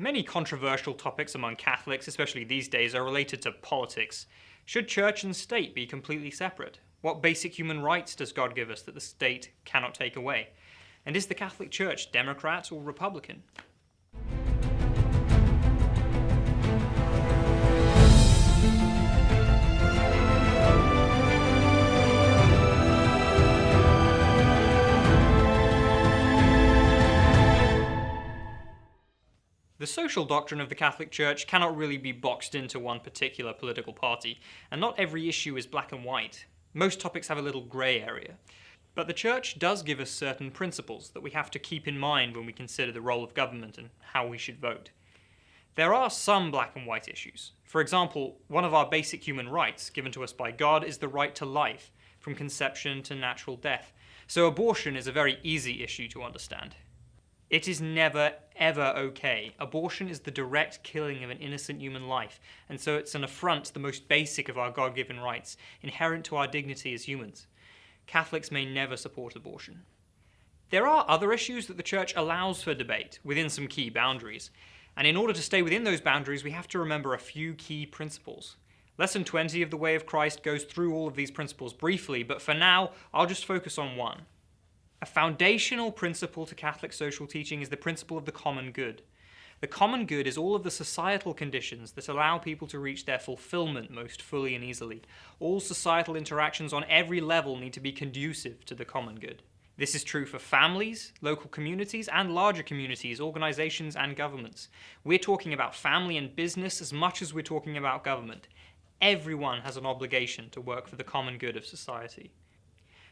Many controversial topics among Catholics, especially these days, are related to politics. Should church and state be completely separate? What basic human rights does God give us that the state cannot take away? And is the Catholic Church Democrat or Republican? The social doctrine of the Catholic Church cannot really be boxed into one particular political party, and not every issue is black and white. Most topics have a little grey area. But the Church does give us certain principles that we have to keep in mind when we consider the role of government and how we should vote. There are some black and white issues. For example, one of our basic human rights given to us by God is the right to life, from conception to natural death. So abortion is a very easy issue to understand. It is never, ever okay. Abortion is the direct killing of an innocent human life, and so it's an affront to the most basic of our God-given rights, inherent to our dignity as humans. Catholics may never support abortion. There are other issues that the Church allows for debate, within some key boundaries, and in order to stay within those boundaries, we have to remember a few key principles. Lesson 20 of the Way of Christ goes through all of these principles briefly, but for now, I'll just focus on one. A foundational principle to Catholic social teaching is the principle of the common good. The common good is all of the societal conditions that allow people to reach their fulfillment most fully and easily. All societal interactions on every level need to be conducive to the common good. This is true for families, local communities, and larger communities, organizations, and governments. We're talking about family and business as much as we're talking about government. Everyone has an obligation to work for the common good of society.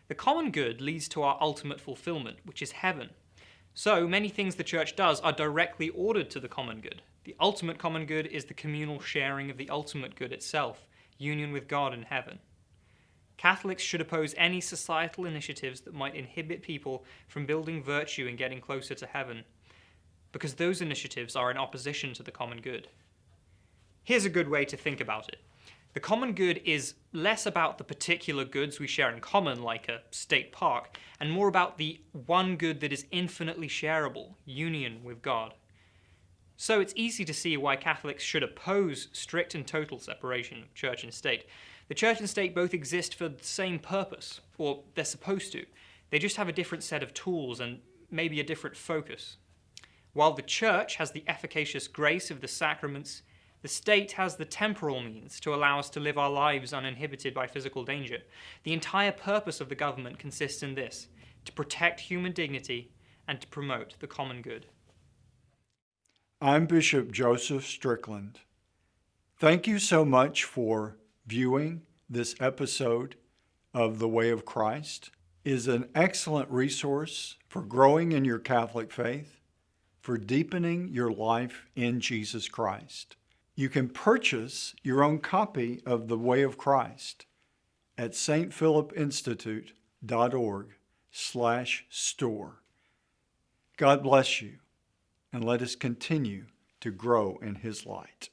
The common good leads to our ultimate fulfillment, which is heaven. So many things the Church does are directly ordered to the common good. The ultimate common good is the communal sharing of the ultimate good itself, union with God in heaven. Catholics should oppose any societal initiatives that might inhibit people from building virtue and getting closer to heaven, because those initiatives are in opposition to the common good. Here's a good way to think about it. The common good is less about the particular goods we share in common, like a state park, and more about the one good that is infinitely shareable, union with God. So it's easy to see why Catholics should oppose strict and total separation of church and state. The church and state both exist for the same purpose, or they're supposed to. They just have a different set of tools and maybe a different focus. While the church has the efficacious grace of the sacraments, the state has the temporal means to allow us to live our lives uninhibited by physical danger. The entire purpose of the government consists in this: to protect human dignity and to promote the common good. I'm Bishop Joseph Strickland. Thank you so much for viewing this episode of The Way of Christ. It is an excellent resource for growing in your Catholic faith, for deepening your life in Jesus Christ. You can purchase your own copy of The Way of Christ at stphilipinstitute.org/store. God bless you, and let us continue to grow in His light.